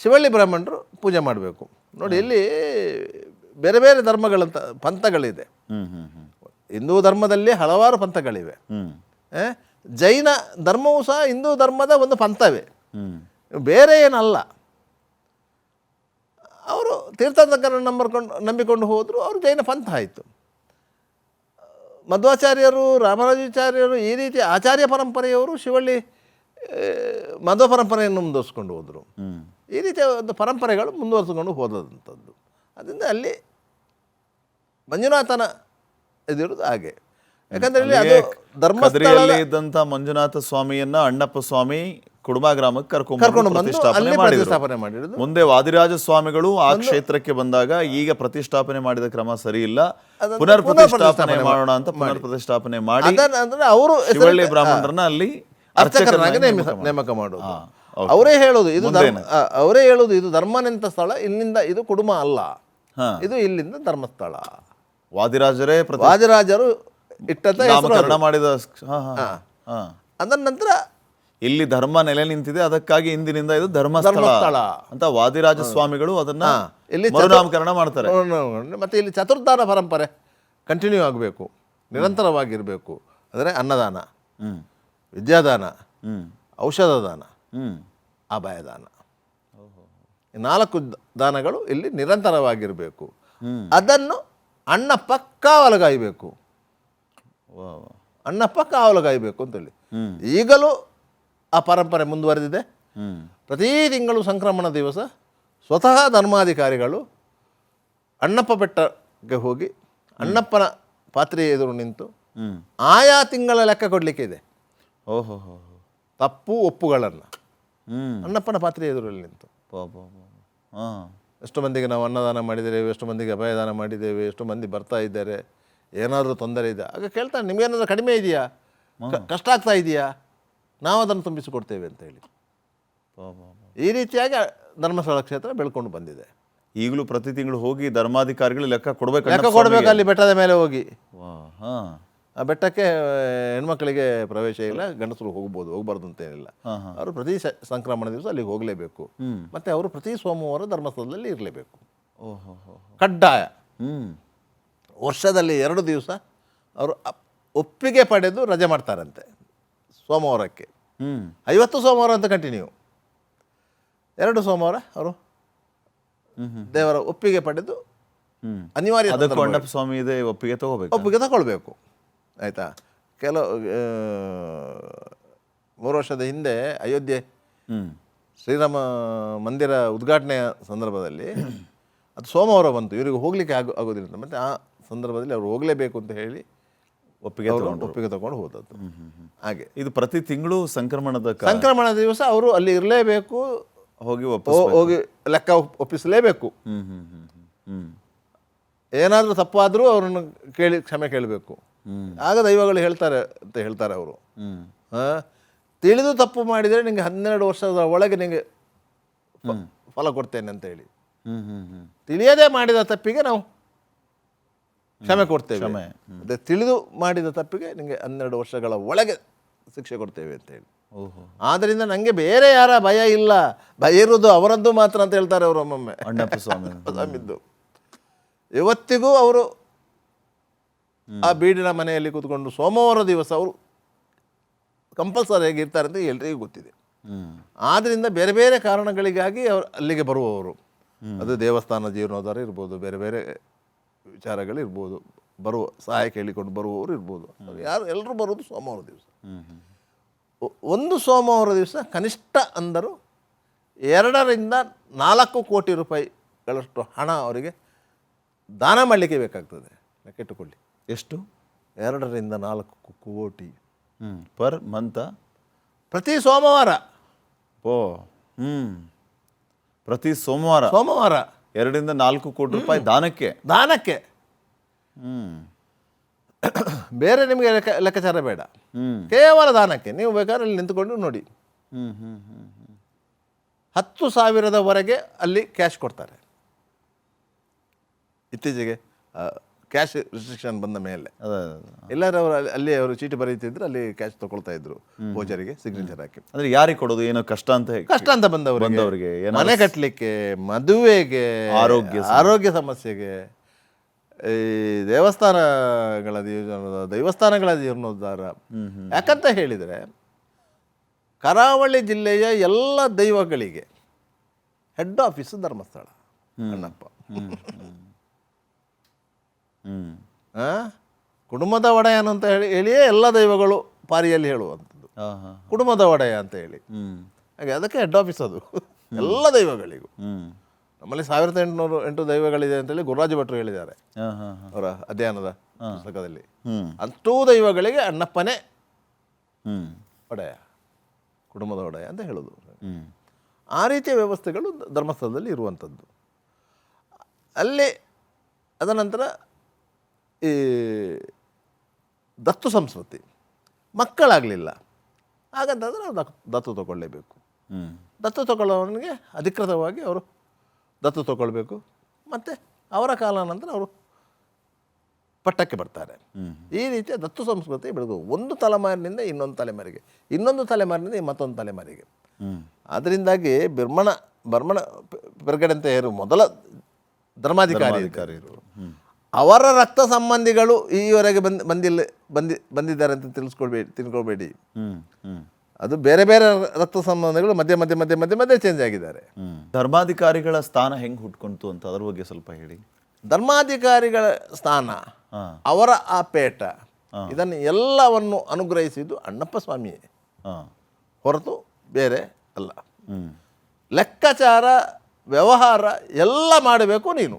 ಶಿವಳ್ಳಿ ಬ್ರಾಹ್ಮಣರು ಪೂಜೆ ಮಾಡಬೇಕು. ನೋಡಿ, ಇಲ್ಲಿ ಬೇರೆ ಬೇರೆ ಧರ್ಮಗಳಂತ ಪಂಥಗಳಿದೆ. ಹಿಂದೂ ಧರ್ಮದಲ್ಲಿ ಹಲವಾರು ಪಂಥಗಳಿವೆ. ಜೈನ ಧರ್ಮವೂ ಸಹ ಹಿಂದೂ ಧರ್ಮದ ಒಂದು ಪಂಥವೇ, ಬೇರೆ ಏನಲ್ಲ. ಅವರು ತೀರ್ಥಂಕರನ್ನು ನಂಬಿಕೊಂಡು ಹೋದರು, ಅವರು ಜೈನ ಪಂಥ ಆಯಿತು. ಮಧ್ವಾಚಾರ್ಯರು, ರಾಮರಾಜಾಚಾರ್ಯರು, ಈ ರೀತಿ ಆಚಾರ್ಯ ಪರಂಪರೆಯವರು ಶಿವಳ್ಳಿ ಮಧ್ವ ಪರಂಪರೆಯನ್ನು ಮುಂದುವರಿಸ್ಕೊಂಡು ಹೋದರು. ಈ ರೀತಿಯ ಒಂದು ಪರಂಪರೆಗಳು ಮುಂದುವರಿಸಿಕೊಂಡು ಹೋದಂಥದ್ದು. ಅದರಿಂದ ಅಲ್ಲಿ ಮಂಜುನಾಥನ ಇದಿರೋದು ಹಾಗೆ. ಯಾಕಂದರೆ ಇಲ್ಲಿ ಅದು ಧರ್ಮಸ್ಥಳದಲ್ಲಿ ಇದ್ದಂಥ ಮಂಜುನಾಥ ಸ್ವಾಮಿಯನ್ನ ಅಣ್ಣಪ್ಪ ಸ್ವಾಮಿ ಕುಡುಬ ಗ್ರಾಮಕ್ಕೆ ಕರ್ಕೊಂಡು ಬಂದು ಅಲ್ಲಿ ಪ್ರತಿಷ್ಠಾಪನೆ ಮಾಡಿರೋದು. ಮುಂದೆ ವಾದಿರಾಜ ಸ್ವಾಮಿಗಳು ಆ ಕ್ಷೇತ್ರಕ್ಕೆ ಬಂದಾಗ ಈಗ ಪ್ರತಿಷ್ಠಾಪನೆ ಮಾಡಿದ ಕ್ರಮ ಸರಿ ಇಲ್ಲ, ಪುನರ್ ಪ್ರತಿಷ್ಠಾಪನೆ ಮಾಡೋಣ ಅಂತ ಪುನರ್ ಪ್ರತಿಷ್ಠಾಪನೆ ಮಾಡಿ ಅವರು ಶಿವಳ್ಳಿ ಬ್ರಾಹ್ಮಣರನ್ನ ಅಲ್ಲಿ ಅರ್ಚಕರನ್ನಾಗಿ ನೇಮಕ ಮಾಡೋದು. ಅವರೇ ಹೇಳೋದು ಇದು ಧರ್ಮನೆಂತ ಸ್ಥಳ, ಇಲ್ಲಿಂದ ಇದು ಕುಡುಮ ಅಲ್ಲ, ಇದು ಇಲ್ಲಿಂದ ಧರ್ಮಸ್ಥಳ. ವಾದಿರಾಜರು ಇಟ್ಟಂತ ನಾಮಕರಣ ಮಾಡಿದ. ಅದರ ನಂತರ ಇಲ್ಲಿ ಧರ್ಮ ನೆಲೆ ನಿಂತಿದೆ, ಅದಕ್ಕಾಗಿ ಇಂದಿನಿಂದ ಇದು ಧರ್ಮಸ್ಥಳ ಅಂತ ವಾದಿರಾಜ ಸ್ವಾಮಿಗಳು ಅದನ್ನ ಇಲ್ಲಿ ಮರುನಾಮಕರಣ ಮಾಡ್ತಾರೆ. ಮತ್ತೆ ಇಲ್ಲಿ ಚತುರ್ದಾನ ಪರಂಪರೆ ಕಂಟಿನ್ಯೂ ಆಗಬೇಕು, ನಿರಂತರವಾಗಿರಬೇಕು. ಅಂದರೆ ಅನ್ನದಾನ, ವಿದ್ಯಾದಾನ, ಔಷಧ ದಾನ, ಅಭಯದಾನ, ಈ 4 ದಾನಗಳು ಇಲ್ಲಿ ನಿರಂತರವಾಗಿರಬೇಕು. ಅದನ್ನು ಅಣ್ಣಪ್ಪ ಕಾವಲುಗಾಯಬೇಕು, ಅಣ್ಣಪ್ಪ ಕಾವಲುಗಾಯಬೇಕು ಅಂತೇಳಿ ಈಗಲೂ ಆ ಪರಂಪರೆ ಮುಂದುವರೆದಿದೆ. ಪ್ರತಿ ತಿಂಗಳು ಸಂಕ್ರಮಣ ದಿವಸ ಸ್ವತಃ ಧರ್ಮಾಧಿಕಾರಿಗಳು ಅಣ್ಣಪ್ಪ ಬೆಟ್ಟಕ್ಕೆ ಹೋಗಿ ಅಣ್ಣಪ್ಪನ ಪಾತ್ರೆಯ ಎದುರು ನಿಂತು ಆಯಾ ತಿಂಗಳ ಲೆಕ್ಕ ಕೊಡಲಿಕ್ಕೆ ಇದೆ. ತಪ್ಪು ಒಪ್ಪುಗಳನ್ನು ಅಣ್ಣಪ್ಪನ ಪಾತ್ರೆಯ ಎದುರಲ್ಲಿ ನಿಂತು ಎಷ್ಟು ಮಂದಿಗೆ ನಾವು ಅನ್ನದಾನ ಮಾಡಿದ್ದೇವೆ, ಎಷ್ಟು ಮಂದಿಗೆ ಅಭಯದಾನ ಮಾಡಿದ್ದೇವೆ, ಎಷ್ಟು ಮಂದಿ ಬರ್ತಾ ಇದ್ದಾರೆ, ಏನಾದರೂ ತೊಂದರೆ ಇದೆ ಆಗ ಕೇಳ್ತಾನೆ, ನಿಮಗೇನಾದರೂ ಕಡಿಮೆ ಇದೆಯಾ, ಕಷ್ಟ ಆಗ್ತಾ ಇದೆಯಾ, ನಾವು ಅದನ್ನು ತುಂಬಿಸಿಕೊಡ್ತೇವೆ ಅಂತ ಹೇಳಿ. ಈ ರೀತಿಯಾಗಿ ಧರ್ಮಸ್ಥಳ ಕ್ಷೇತ್ರ ಬೆಳ್ಕೊಂಡು ಬಂದಿದೆ. ಈಗಲೂ ಪ್ರತಿ ತಿಂಗಳು ಹೋಗಿ ಧರ್ಮಾಧಿಕಾರಿಗಳು ಲೆಕ್ಕ ಕೊಡಬೇಕು ಅಲ್ಲಿ ಬೆಟ್ಟದ ಮೇಲೆ ಹೋಗಿ. ಆ ಬೆಟ್ಟಕ್ಕೆ ಹೆಣ್ಮಕ್ಳಿಗೆ ಪ್ರವೇಶ ಇಲ್ಲ, ಗಂಡಸರು ಹೋಗ್ಬಾರ್ದು ಅಂತೇನಿಲ್ಲ. ಅವರು ಪ್ರತಿ ಸಂಕ್ರಮಣ ದಿವಸ ಅಲ್ಲಿಗೆ ಹೋಗಲೇಬೇಕು. ಮತ್ತು ಅವರು ಪ್ರತಿ ಸೋಮವಾರ ಧರ್ಮಸ್ಥಳದಲ್ಲಿ ಇರಲೇಬೇಕು, ಕಡ್ಡಾಯ. ವರ್ಷದಲ್ಲಿ 2 ದಿವಸ ಅವರು ಒಪ್ಪಿಗೆ ಪಡೆದು ರಜೆ ಮಾಡ್ತಾರಂತೆ ಸೋಮವಾರಕ್ಕೆ. 50 ಸೋಮವಾರ ಅಂತ ಕಂಟಿನ್ಯೂ, 2 ಸೋಮವಾರ ಅವರು ದೇವರ ಒಪ್ಪಿಗೆ ಪಡೆದು ಅನಿವಾರ್ಯ ಅಣ್ಣಪ್ಪ ಸ್ವಾಮಿ ಇದೆ ಒಪ್ಪಿಗೆ ತಗೊಳ್ಬೇಕು. ಆಯಿತಾ? ಕೆಲವು 3 ವರ್ಷದ ಹಿಂದೆ ಅಯೋಧ್ಯೆ ಶ್ರೀರಾಮ ಮಂದಿರ ಉದ್ಘಾಟನೆಯ ಸಂದರ್ಭದಲ್ಲಿ ಅದು ಸೋಮವಾರ ಬಂತು, ಇವರಿಗೆ ಹೋಗಲಿಕ್ಕೆ ಆಗೋದಿಲ್ಲ. ಮತ್ತು ಆ ಸಂದರ್ಭದಲ್ಲಿ ಅವರು ಹೋಗಲೇಬೇಕು ಅಂತ ಹೇಳಿ ಒಪ್ಪಿಗೆ ತಗೊಂಡು ಹೋದದ್ದು. ಹಾಗೆ ಇದು ಪ್ರತಿ ತಿಂಗಳು ಸಂಕ್ರಮಣ ದಿವಸ ಅವರು ಅಲ್ಲಿ ಇರಲೇಬೇಕು, ಹೋಗಿ ಲೆಕ್ಕ ಒಪ್ಪಿಸಲೇಬೇಕು. ಏನಾದರೂ ತಪ್ಪಾದರೂ ಅವರನ್ನು ಕ್ಷಮೆ ಕೇಳಬೇಕು. ಆಗ ದೈವಗಳು ಹೇಳ್ತಾರೆ ಅಂತ ಹೇಳ್ತಾರೆ ಅವರು. ತಿಳಿದು ತಪ್ಪು ಮಾಡಿದರೆ ನಿಮಗೆ 12 ವರ್ಷದ ಒಳಗೆ ನಿಮಗೆ ಫಲ ಕೊಡ್ತೇನೆ ಅಂತ ಹೇಳಿ. ತಿಳಿಯದೇ ಮಾಡಿದ ತಪ್ಪಿಗೆ ನಾವು ಕ್ಷಮೆ ಕೊಡ್ತೇವೆ, ಅದೇ ತಿಳಿದು ಮಾಡಿದ ತಪ್ಪಿಗೆ ನಿಮಗೆ 12 ವರ್ಷಗಳ ಒಳಗೆ ಶಿಕ್ಷೆ ಕೊಡ್ತೇವೆ ಅಂತ ಹೇಳಿ. ಆದ್ದರಿಂದ ನನಗೆ ಬೇರೆ ಯಾರ ಭಯ ಇಲ್ಲ, ಭಯ ಇರೋದು ಅವರದ್ದು ಮಾತ್ರ ಅಂತ ಹೇಳ್ತಾರೆ ಅವರು ಒಮ್ಮೊಮ್ಮೆ. ಅಣ್ಣಪ್ಪ ಸ್ವಾಮಿದ್ದು ಇವತ್ತಿಗೂ ಅವರು ಆ ಬೀಡಿನ ಮನೆಯಲ್ಲಿ ಕೂತ್ಕೊಂಡು ಸೋಮವಾರ ದಿವಸ ಅವರು ಕಂಪಲ್ಸರಿಯಾಗಿ ಇರ್ತಾರೆ ಅಂತ ಎಲ್ರಿಗೂ ಗೊತ್ತಿದೆ. ಆದ್ದರಿಂದ ಬೇರೆ ಬೇರೆ ಕಾರಣಗಳಿಗಾಗಿ ಅವರು ಅಲ್ಲಿಗೆ ಬರುವವರು. ಅದು ದೇವಸ್ಥಾನ ಜೀರ್ಣೋದ್ಧಾರ ಇರ್ಬೋದು, ಬೇರೆ ಬೇರೆ ವಿಚಾರಗಳಿರ್ಬೋದು, ಸಹಾಯ ಕೇಳಿಕೊಂಡು ಬರುವವರು ಇರ್ಬೋದು. ಯಾರು ಎಲ್ಲರೂ ಬರೋದು ಸೋಮವಾರ ದಿವಸ. ಒಂದು ಸೋಮವಾರ ದಿವಸ ಕನಿಷ್ಠ ಅಂದರೂ 2-4 ಕೋಟಿ ರೂಪಾಯಿಗಳಷ್ಟು ಹಣ ಅವರಿಗೆ ದಾನ ಮಾಡಲಿಕ್ಕೆ ಬೇಕಾಗ್ತದೆ. ಲೆಕ್ಕಿಟ್ಟುಕೊಳ್ಳಿ ಎಷ್ಟು? 2-4 ಕೋಟಿ ಪರ್ ಮಂತ, ಪ್ರತಿ ಸೋಮವಾರ. ಓ ಪ್ರತಿ ಸೋಮವಾರ 2-4 ಕೋಟಿ ರೂಪಾಯಿ ದಾನಕ್ಕೆ. ಬೇರೆ ನಿಮಗೆ ಲೆಕ್ಕಾಚಾರ ಬೇಡ, ಕೇವಲ ದಾನಕ್ಕೆ. ನೀವು ಬೇಕಾದ್ರೆ ಅಲ್ಲಿ ನಿಂತುಕೊಂಡು ನೋಡಿ, 10,000ವರೆಗೆ ಅಲ್ಲಿ ಕ್ಯಾಶ್ ಕೊಡ್ತಾರೆ. ಇತ್ತೀಚೆಗೆ ಕ್ಯಾಶ್ ರಿಸ್ಟ್ರಿಕ್ಷನ್ ಬಂದ ಮೇಲೆ ಎಲ್ಲರೂ ಅಲ್ಲಿ ಅವರು ಚೀಟಿ ಬರೀತಿದ್ರು, ಅಲ್ಲಿ ಕ್ಯಾಶ್ ತಗೊಳ್ತಾ ಇದ್ರು ಪೂಜಾರಿಗೆ ಸಿಗ್ನೇಚರ್ ಹಾಕಿ. ಅಂದ್ರೆ ಯಾರಿಗೆ ಕೊಡೋದು? ಏನೋ ಕಷ್ಟ ಅಂತ ಬಂದವರಿಗೆ, ಮನೆ ಕಟ್ಟಲಿಕ್ಕೆ, ಮದುವೆಗೆ, ಆರೋಗ್ಯ ಸಮಸ್ಯೆಗೆ, ಈ ದೈವಸ್ಥಾನಗಳ ಜೀರ್ಣೋದ್ಧಾರ. ಯಾಕಂತ ಹೇಳಿದರೆ ಕರಾವಳಿ ಜಿಲ್ಲೆಯ ಎಲ್ಲ ದೈವಗಳಿಗೆ ಹೆಡ್ ಆಫೀಸ್ ಧರ್ಮಸ್ಥಳ ಅಣ್ಣಪ್ಪ. ಕುಟುಂಬದ ಒಡೆಯನು ಅಂತ ಹೇಳಿಯೇ ಎಲ್ಲ ದೈವಗಳು ಪಾರಿಯಲ್ಲಿ ಹೇಳುವಂಥದ್ದು, ಕುಟುಂಬದ ಒಡೆಯ ಅಂತ ಹೇಳಿ. ಹಾಗೆ ಅದಕ್ಕೆ ಹೆಡ್ ಆಫೀಸ್ ಅದು ಎಲ್ಲ ದೈವಗಳಿಗೂ. ನಮ್ಮಲ್ಲಿ 1808 ದೈವಗಳಿದೆ ಅಂತೇಳಿ ಗುರುರಾಜ ಭಟ್ರು ಹೇಳಿದ್ದಾರೆ ಅವರ ಅಧ್ಯಯನದ ಪುಸ್ತಕದಲ್ಲಿ. ಅಷ್ಟೂ ದೈವಗಳಿಗೆ ಅಣ್ಣಪ್ಪನೇ ಒಡೆಯ, ಕುಟುಂಬದ ಒಡೆಯ ಅಂತ ಹೇಳೋದು. ಆ ರೀತಿಯ ವ್ಯವಸ್ಥೆಗಳು ಧರ್ಮಸ್ಥಳದಲ್ಲಿ ಇರುವಂಥದ್ದು. ಅಲ್ಲಿ ಅದ ನಂತರ ಈ ದತ್ತು ಸಂಸ್ಕೃತಿ, ಮಕ್ಕಳಾಗಲಿಲ್ಲ ಹಾಗಂತಂದರೆ ನಾವು ದತ್ತು ತಗೊಳ್ಳೇಬೇಕು. ದತ್ತು ತಗೊಳ್ಳೋವನಿಗೆ ಅಧಿಕೃತವಾಗಿ ಅವರು ದತ್ತು ತಗೊಳ್ಬೇಕು. ಮತ್ತು ಅವರ ಕಾಲ ನಂತರ ಅವರು ಪಟ್ಟಕ್ಕೆ ಬರ್ತಾರೆ. ಈ ರೀತಿಯ ದತ್ತು ಸಂಸ್ಕೃತಿ ಬೆಳೆದು ಒಂದು ತಲೆಮಾರಿನಿಂದ ಇನ್ನೊಂದು ತಲೆಮಾರಿಗೆ, ಇನ್ನೊಂದು ತಲೆಮಾರಿನಿಂದ ಮತ್ತೊಂದು ತಲೆಮಾರಿಗೆ. ಅದರಿಂದಾಗಿ ಬರ್ಮಣ ಪೆರ್ಗಡೆ ಅಂತ ಯಾರು ಮೊದಲ ಧರ್ಮಾಧಿಕಾರಿ, ಅವರ ರಕ್ತ ಸಂಬಂಧಿಗಳು ಈವರೆಗೆ ಬಂದಿದ್ದಾರೆ ಅಂತ ತಿಳ್ಕೊಳ್ಬೇಡಿ. ಅದು ಬೇರೆ ಬೇರೆ ರಕ್ತ ಸಂಬಂಧಗಳು ಮಧ್ಯೆ ಚೇಂಜ್ ಆಗಿದ್ದಾರೆ. ಧರ್ಮಾಧಿಕಾರಿಗಳ ಸ್ಥಾನ ಹೆಂಗೆ ಹುಟ್ಕೊಂತು ಅಂತ ಅದ್ರ ಬಗ್ಗೆ ಸ್ವಲ್ಪ ಹೇಳಿ. ಧರ್ಮಾಧಿಕಾರಿಗಳ ಸ್ಥಾನ, ಅವರ ಆ ಪೇಟ, ಇದನ್ನು ಎಲ್ಲವನ್ನು ಅನುಗ್ರಹಿಸಿದ್ದು ಅಣ್ಣಪ್ಪ ಸ್ವಾಮಿಯೇ ಹೊರತು ಬೇರೆ ಅಲ್ಲ. ಲೆಕ್ಕಾಚಾರ ವ್ಯವಹಾರ ಎಲ್ಲ ಮಾಡಬೇಕು ನೀನು.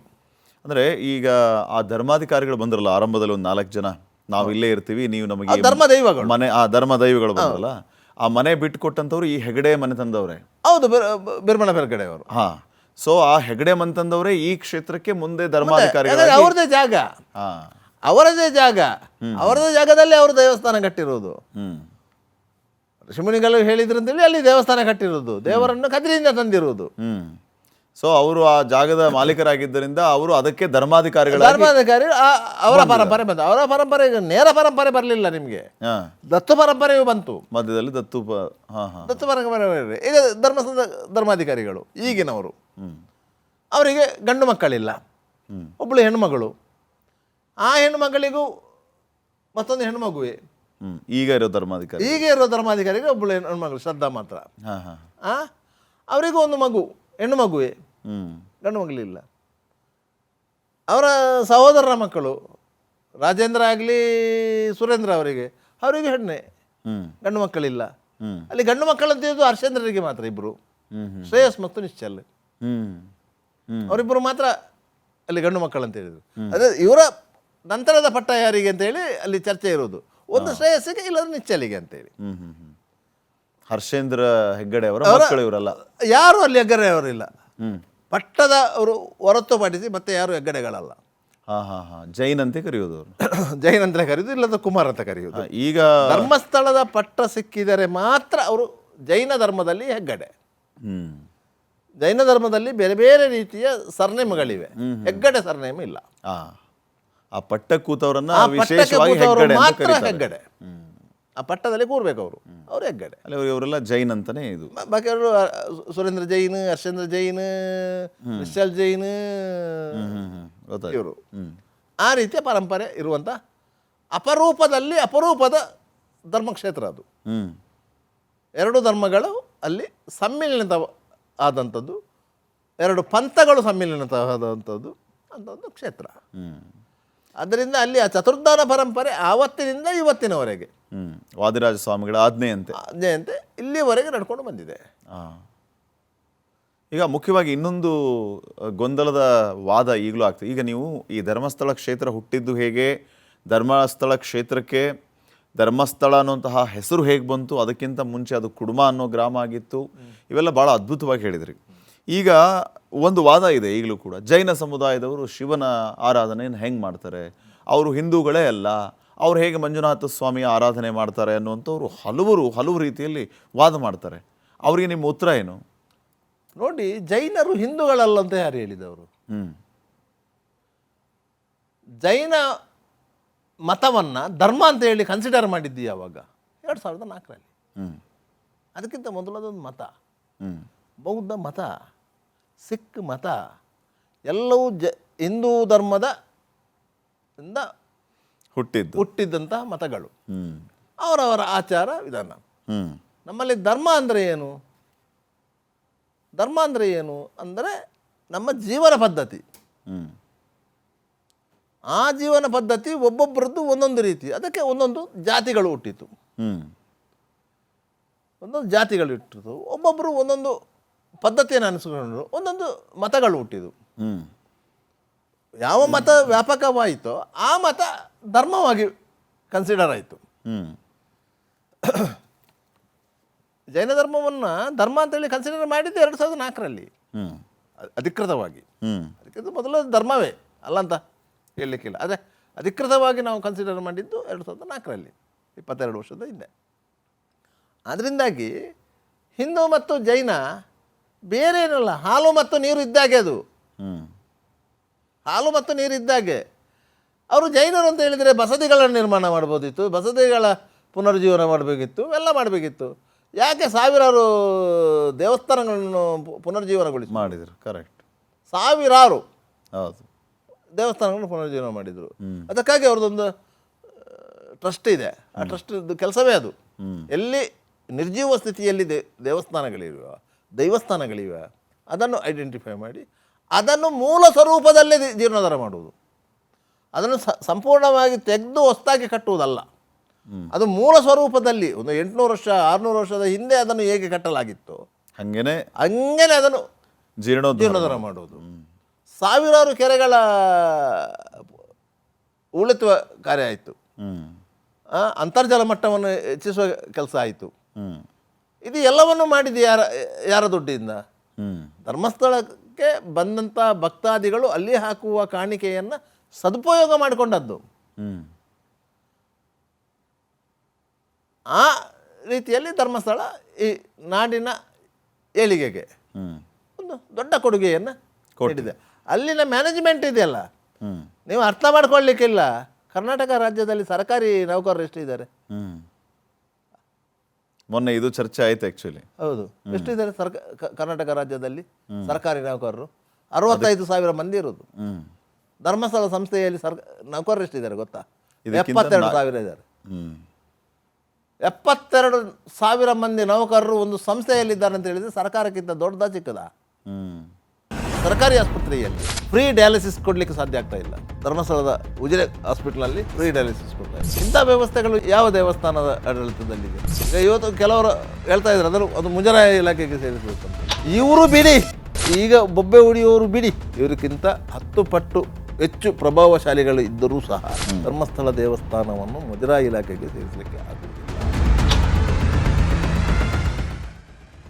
ಅಂದರೆ ಈಗ ಆ ಧರ್ಮಾಧಿಕಾರಿಗಳು ಬಂದ್ರಲ್ಲ, ಆರಂಭದಲ್ಲಿ ಒಂದು 4 ಜನ, ನಾವು ಇಲ್ಲೇ ಇರ್ತೀವಿ, ನೀವು ನಮಗೆ ಧರ್ಮ ದೈವಗಳು, ಮನೆ ಧರ್ಮ ದೈವಗಳು ಬಂದ್ರಲ್ಲ, ಆ ಮನೆ ಬಿಟ್ಟು ಕೊಟ್ಟಂಥವ್ರು ಈ ಹೆಗಡೆ ಮನೆ ತಂದವ್ರೆ. ಹೌದು, ಬಿರ್ಮಣ ಪೆರ್ಗಡೆ ಅವರು. ಸೊ ಆ ಹೆಗಡೆ ಮನೆ ತಂದವರೇ ಈ ಕ್ಷೇತ್ರಕ್ಕೆ ಮುಂದೆ ಧರ್ಮಾಧಿಕಾರಿಗಳು. ಅವರದೇ ಜಾಗ, ಅವರದೇ ಜಾಗದಲ್ಲಿ ಅವರು ದೇವಸ್ಥಾನ ಕಟ್ಟಿರೋದು. ಋಷಿಮುನಿಗಳು ಹೇಳಿದ್ರು ಅಂತೇಳಿ ಅಲ್ಲಿ ದೇವಸ್ಥಾನ ಕಟ್ಟಿರೋದು, ದೇವರನ್ನು ಕದಿರಿಂದ ತಂದಿರುವುದು. ಸೊ ಅವರು ಆ ಜಾಗದ ಮಾಲೀಕರಾಗಿದ್ದರಿಂದ ಅವರು ಅದಕ್ಕೆ ಧರ್ಮಾಧಿಕಾರಿ ಅವರ ಪರಂಪರೆ ಬಂತು. ಅವರ ಪರಂಪರೆ ನೇರ ಪರಂಪರೆ ಬರಲಿಲ್ಲ, ನಿಮಗೆ ದತ್ತು ಪರಂಪರೆಯೂ ಬಂತು ಮಧ್ಯದಲ್ಲಿ. ದತ್ತು ಪರಂಪರೆ. ಈಗ ಧರ್ಮಸ್ಥಳದ ಧರ್ಮಾಧಿಕಾರಿಗಳು ಈಗಿನವರು, ಅವರಿಗೆ ಗಂಡು ಮಕ್ಕಳಿಲ್ಲ, ಒಬ್ಬಳು ಹೆಣ್ಣುಮಗಳು. ಆ ಹೆಣ್ಣುಮಗಳಿಗೂ ಮತ್ತೊಂದು ಹೆಣ್ಣುಮಗುವೆ. ಈಗ ಇರೋ ಧರ್ಮಾಧಿಕಾರಿಗೆ ಒಬ್ಬಳು ಹೆಣ್ಣುಮಗಳು ಶ್ರದ್ಧಾ ಮಾತ್ರ. ಅವರಿಗೂ ಒಂದು ಮಗು, ಹೆಣ್ಣು ಮಗುವೆ, ಗಂಡು ಮಗಳಿಲ್ಲ. ಅವರ ಸಹೋದರರ ಮಕ್ಕಳು ರಾಜೇಂದ್ರ ಆಗಲಿ ಸುರೇಂದ್ರ ಅವರಿಗೆ ಹೆಣ್ಣೆ, ಗಂಡು ಮಕ್ಕಳಿಲ್ಲ. ಅಲ್ಲಿ ಗಂಡು ಮಕ್ಕಳಂತ ಹೇಳಿದ್ದು ಹರ್ಷೇಂದ್ರರಿಗೆ ಮಾತ್ರ, ಇಬ್ಬರು, ಶ್ರೇಯಸ್ ಮತ್ತು ನಿಶ್ಚಲ್, ಅವರಿಬ್ಬರು ಮಾತ್ರ ಅಲ್ಲಿ ಗಂಡು ಮಕ್ಕಳಂತ ಹೇಳಿದರು. ಅದೇ ಇವರ ನಂತರದ ಪಟ್ಟ ಯಾರಿಗೆ ಅಂತ ಹೇಳಿ ಅಲ್ಲಿ ಚರ್ಚೆ ಇರೋದು. ಒಂದು ಶ್ರೇಯಸ್ಸಿಗೆ, ಇಲ್ಲದ್ರೆ ನಿಶ್ಚಲಿಗೆ ಅಂತೇಳಿ. ಹರ್ಷೇಂದ್ರ ಹೆಗ್ಗಡೆ ಅವರ ಮಕ್ಕಳು ಇವರಲ್ಲ, ಯಾರು ಅಲ್ಲಿ ಹೆಗ್ಗಡೆ ಅವರಿಲ್ಲ. ಪಟ್ಟದ ಅವರು ಹೊರತುಪಡಿಸಿ ಮತ್ತೆ ಯಾರು ಹೆಗ್ಗಡೆಗಳಲ್ಲ. ಜೈನ್ ಅಂತ ಕರೆಯೋದು, ಜೈನ್ ಅಂತ ಕರೆಯೋದು, ಇಲ್ಲದ ಕುಮಾರ್ ಅಂತ ಕರೆಯೋದು. ಈಗ ಧರ್ಮಸ್ಥಳದ ಪಟ್ಟ ಸಿಕ್ಕಿದರೆ ಮಾತ್ರ ಅವರು ಜೈನ ಧರ್ಮದಲ್ಲಿ ಹೆಗ್ಗಡೆ. ಜೈನ ಧರ್ಮದಲ್ಲಿ ಬೇರೆ ಬೇರೆ ರೀತಿಯ ಸರ್ನೇಮ್ಗಳಿವೆ, ಹೆಗ್ಗಡೆ ಸರ್ನೇಮ್ ಇಲ್ಲ. ಆ ಪಟ್ಟ ಕೂತವರನ್ನ ಮಾತ್ರ ಹೆಗ್ಗಡೆ. ಆ ಪಟ್ಟದಲ್ಲಿ ಕೂರ್ಬೇಕು ಅವರು ಹೆಗ್ಗಡೆ. ಅಲ್ಲಿ ಇವರೆಲ್ಲ ಜೈನ್ ಅಂತಾನೆ. ಇದು ಬಾಕಿ ಅವರು ಸುರೇಂದ್ರ ಜೈನ್, ಹರ್ಷೇಂದ್ರ ಜೈನ್, ನಿಶ್ಚಲ್ ಜೈನ್, ಇವರು ಆ ರೀತಿಯ ಪರಂಪರೆ ಇರುವಂಥ ಅಪರೂಪದ ಧರ್ಮಕ್ಷೇತ್ರ ಅದು. ಎರಡು ಧರ್ಮಗಳು ಅಲ್ಲಿ ಸಮ್ಮಿಲನ ಆದಂಥದ್ದು. 2 ಪಂಥಗಳು ಸಮ್ಮಿಲನವಾದಂಥದ್ದು ಅಂತ ಒಂದು ಕ್ಷೇತ್ರ. ಅದರಿಂದ ಅಲ್ಲಿ ಆ ಚತುರ್ಧಾನ ಪರಂಪರೆ ಆವತ್ತಿನಿಂದ ಇವತ್ತಿನವರೆಗೆ ವಾದಿರಾಜ ಸ್ವಾಮಿಗಳ ಆಜ್ಞೆಯಂತೆ ಆಜ್ಞೆಯಂತೆ ಇಲ್ಲಿವರೆಗೆ ನಡ್ಕೊಂಡು ಬಂದಿದೆ. ಈಗ ಮುಖ್ಯವಾಗಿ ಇನ್ನೊಂದು ಗೊಂದಲದ ವಾದ ಈಗಲೂ ಆಗ್ತದೆ. ಈಗ ನೀವು ಈ ಧರ್ಮಸ್ಥಳ ಕ್ಷೇತ್ರ ಹುಟ್ಟಿದ್ದು ಹೇಗೆ, ಧರ್ಮಸ್ಥಳ ಕ್ಷೇತ್ರಕ್ಕೆ ಧರ್ಮಸ್ಥಳ ಅನ್ನುವಂತಹ ಹೆಸರು ಹೇಗೆ ಬಂತು, ಅದಕ್ಕಿಂತ ಮುಂಚೆ ಅದು ಕುಡುಮ ಅನ್ನೋ ಗ್ರಾಮ ಆಗಿತ್ತು, ಇವೆಲ್ಲ ಭಾಳ ಅದ್ಭುತವಾಗಿ ಹೇಳಿದ್ರಿ. ಈಗ ಒಂದು ವಾದ ಇದೆ ಈಗಲೂ ಕೂಡ, ಜೈನ ಸಮುದಾಯದವರು ಶಿವನ ಆರಾಧನೆಯನ್ನು ಹೆಂಗೆ ಮಾಡ್ತಾರೆ, ಅವರು ಹಿಂದೂಗಳೇ ಅಲ್ಲ, ಅವ್ರು ಹೇಗೆ ಮಂಜುನಾಥ ಸ್ವಾಮಿಯ ಆರಾಧನೆ ಮಾಡ್ತಾರೆ ಅನ್ನುವಂಥವ್ರು ಹಲವು ರೀತಿಯಲ್ಲಿ ವಾದ ಮಾಡ್ತಾರೆ. ಅವರಿಗೆ ನಿಮ್ಮ ಉತ್ತರ ಏನು? ನೋಡಿ, ಜೈನರು ಹಿಂದೂಗಳಲ್ಲ ಅಂತ ಯಾರು ಹೇಳಿದವರು? ಜೈನ ಮತವನ್ನು ಧರ್ಮ ಅಂತ ಹೇಳಿ ಕನ್ಸಿಡರ್ ಮಾಡಿದ್ದು ಯಾವಾಗ? 2004ರಲ್ಲಿ. ಅದಕ್ಕಿಂತ ಮೊದಲದೊಂದು ಮತ, ಬೌದ್ಧ ಮತ, ಸಿಖ್ ಮತ, ಎಲ್ಲವೂ ಹಿಂದೂ ಧರ್ಮದ ಇಂದ ಹುಟ್ಟಿದ್ದಂತಹ ಮತಗಳು, ಅವರವರ ಆಚಾರ ವಿಧಾನ. ನಮ್ಮಲ್ಲಿ ಧರ್ಮ ಅಂದರೆ ಏನು? ಧರ್ಮ ಅಂದರೆ ಏನು ಅಂದರೆ ನಮ್ಮ ಜೀವನ ಪದ್ಧತಿ. ಆ ಜೀವನ ಪದ್ಧತಿ ಒಬ್ಬೊಬ್ಬರದ್ದು ಒಂದೊಂದು ರೀತಿ, ಅದಕ್ಕೆ ಒಂದೊಂದು ಜಾತಿಗಳು ಹುಟ್ಟಿತು. ಒಂದೊಂದು ಜಾತಿಗಳು ಹುಟ್ಟಿತು, ಒಬ್ಬೊಬ್ಬರು ಒಂದೊಂದು ಪದ್ಧತಿಯನ್ನು ಅನುಸರಿಸಿಕೊಂಡು ಒಂದೊಂದು ಮತಗಳು ಹುಟ್ಟಿದು. ಯಾವ ಮತ ವ್ಯಾಪಕವಾಯಿತೋ ಆ ಮತ ಧರ್ಮವಾಗಿ ಕನ್ಸಿಡರ್ ಆಯಿತು. ಜೈನ ಧರ್ಮವನ್ನು ಧರ್ಮ ಅಂತೇಳಿ ಕನ್ಸಿಡರ್ ಮಾಡಿದ್ದು 2004ರಲ್ಲಿ ಅಧಿಕೃತವಾಗಿ. ಅದಕ್ಕಿಂತ ಮೊದಲು ಧರ್ಮವೇ ಅಲ್ಲ ಅಂತ ಹೇಳಲಿಕ್ಕಿಲ್ಲ. ಅದೇ ಅಧಿಕೃತವಾಗಿ ನಾವು ಕನ್ಸಿಡರ್ ಮಾಡಿದ್ದು 2004ರಲ್ಲಿ, 22 ವರ್ಷದ ಹಿಂದೆ. ಅದರಿಂದಾಗಿ ಹಿಂದೂ ಮತ್ತು ಜೈನ ಬೇರೆ ಏನಲ್ಲ, ಹಾಲು ಮತ್ತು ನೀರು ಇದ್ದಾಗೆ. ಅದು ಹಾಲು ಮತ್ತು ನೀರು ಇದ್ದಾಗೆ. ಅವರು ಜೈನರು ಅಂತ ಹೇಳಿದರೆ ಬಸದಿಗಳನ್ನು ನಿರ್ಮಾಣ ಮಾಡ್ಬೋದಿತ್ತು, ಬಸದಿಗಳ ಪುನರುಜ್ಜೀವನ ಮಾಡಬೇಕಿತ್ತು, ಎಲ್ಲ ಮಾಡಬೇಕಿತ್ತು. ಯಾಕೆ ಸಾವಿರಾರು ದೇವಸ್ಥಾನಗಳನ್ನು ಪುನರುಜ್ಜೀವನಗೊಳಿಸಿ ಮಾಡಿದರು? ಕರೆಕ್ಟ್, ಸಾವಿರಾರು ಹೌದು ದೇವಸ್ಥಾನಗಳನ್ನು ಪುನರುಜ್ಜೀವನ ಮಾಡಿದರು. ಅದಕ್ಕಾಗಿ ಅವ್ರದ್ದೊಂದು ಟ್ರಸ್ಟ್ ಇದೆ. ಆ ಟ್ರಸ್ಟ್ ಕೆಲಸವೇ ಅದು. ಎಲ್ಲಿ ನಿರ್ಜೀವ ಸ್ಥಿತಿಯಲ್ಲಿ ದೈವಸ್ಥಾನಗಳಿವೆ ಅದನ್ನು ಐಡೆಂಟಿಫೈ ಮಾಡಿ ಅದನ್ನು ಮೂಲ ಸ್ವರೂಪದಲ್ಲೇ ಜೀರ್ಣೋದ್ಧಾರ ಮಾಡುವುದು. ಅದನ್ನು ಸಂಪೂರ್ಣವಾಗಿ ತೆಗೆದು ಹೊಸದಾಗಿ ಕಟ್ಟುವುದಲ್ಲ. ಅದು ಮೂಲ ಸ್ವರೂಪದಲ್ಲಿ ಒಂದು 800 ವರ್ಷ 600 ವರ್ಷದ ಹಿಂದೆ ಅದನ್ನು ಹೇಗೆ ಕಟ್ಟಲಾಗಿತ್ತು ಹಂಗೇನೆ ಅದನ್ನು ಜೀರ್ಣೋದ್ಧಾರ ಮಾಡುವುದು. ಸಾವಿರಾರು ಕೆರೆಗಳ ಉಳಿಸುವ ಕಾರ್ಯ ಆಯಿತು. ಅಂತರ್ಜಲ ಮಟ್ಟವನ್ನು ಹೆಚ್ಚಿಸುವ ಕೆಲಸ ಆಯಿತು. ಇದು ಎಲ್ಲವನ್ನು ಮಾಡಿದ್ದು ಯಾರ ದುಡ್ಡಿಂದ? ಧರ್ಮಸ್ಥಳಕ್ಕೆ ಬಂದಂಥ ಭಕ್ತಾದಿಗಳು ಅಲ್ಲಿ ಹಾಕುವ ಕಾಣಿಕೆಯನ್ನು ಸದುಪಯೋಗ ಮಾಡಿಕೊಂಡದ್ದು. ಆ ರೀತಿಯಲ್ಲಿ ಧರ್ಮಸ್ಥಳ ಈ ನಾಡಿನ ಏಳಿಗೆಗೆ ಒಂದು ದೊಡ್ಡ ಕೊಡುಗೆಯನ್ನು ನೀಡಿದೆ. ಅಲ್ಲಿನ ಮ್ಯಾನೇಜ್ಮೆಂಟ್ ಇದೆಯಲ್ಲ, ನೀವು ಅರ್ಥ ಮಾಡ್ಕೊಳ್ಳಿಕ್ಕಿಲ್ಲ. ಕರ್ನಾಟಕ ರಾಜ್ಯದಲ್ಲಿ ಸರ್ಕಾರಿ ನೌಕರರು ಎಷ್ಟಿದ್ದಾರೆ? ಮೊನ್ನೆ ಇದು ಚರ್ಚೆ ಆಯ್ತು ಆ್ಯಕ್ಚುಲಿ. ಹೌದು, ಎಷ್ಟಿದ್ದಾರೆ ಕರ್ನಾಟಕ ರಾಜ್ಯದಲ್ಲಿ ಸರ್ಕಾರಿ ನೌಕರರು? 65,000 ಮಂದಿ ಇರೋದು. ಧರ್ಮಸ್ಥಳ ಸಂಸ್ಥೆಯಲ್ಲಿ ನೌಕರರು ಎಷ್ಟಿದ್ದಾರೆ ಗೊತ್ತಾ? 72,000 ಇದ್ದಾರೆ. 72,000 ಮಂದಿ ನೌಕರರು ಒಂದು ಸಂಸ್ಥೆಯಲ್ಲಿದ್ದಾರೆ ಅಂತ ಹೇಳಿದರೆ ಸರ್ಕಾರಕ್ಕಿಂತ ದೊಡ್ಡದ ಚಿಕ್ಕದ? ಸರ್ಕಾರಿ ಆಸ್ಪತ್ರೆಯಲ್ಲಿ ಫ್ರೀ ಡಯಾಲಿಸಿಸ್ ಕೊಡಲಿಕ್ಕೆ ಸಾಧ್ಯ ಆಗ್ತಾ ಇಲ್ಲ. ಧರ್ಮಸ್ಥಳದ ಉಜಿರೆ ಹಾಸ್ಪಿಟಲಲ್ಲಿ ಫ್ರೀ ಡಯಾಲಿಸಿಸ್ ಕೊಡ್ತಾರೆ. ಇಂಥ ವ್ಯವಸ್ಥೆಗಳು ಯಾವ ದೇವಸ್ಥಾನದ ಆಡಳಿತದಲ್ಲಿದೆ? ಈಗ ಇವತ್ತು ಕೆಲವರು ಹೇಳ್ತಾ ಇದ್ದಾರೆ ಅದು ಮುಜರಾಯಿ ಇಲಾಖೆಗೆ ಸೇರಿಸಬೇಕು ಅಂತ. ಇವರು ಬಿಡಿ, ಈಗ ಬೊಬ್ಬೆ ಹೊಡಿಯೋರು ಬಿಡಿ, ಇವರಿಗಿಂತ 10 ಪಟ್ಟು ಹೆಚ್ಚು ಪ್ರಭಾವಶಾಲಿಗಳು ಇದ್ದರೂ ಸಹ ಧರ್ಮಸ್ಥಳ ದೇವಸ್ಥಾನವನ್ನು ಮುಜರಾಯಿ ಇಲಾಖೆಗೆ ಸೇರಿಸಲಿಕ್ಕೆ ಆಗುವುದು.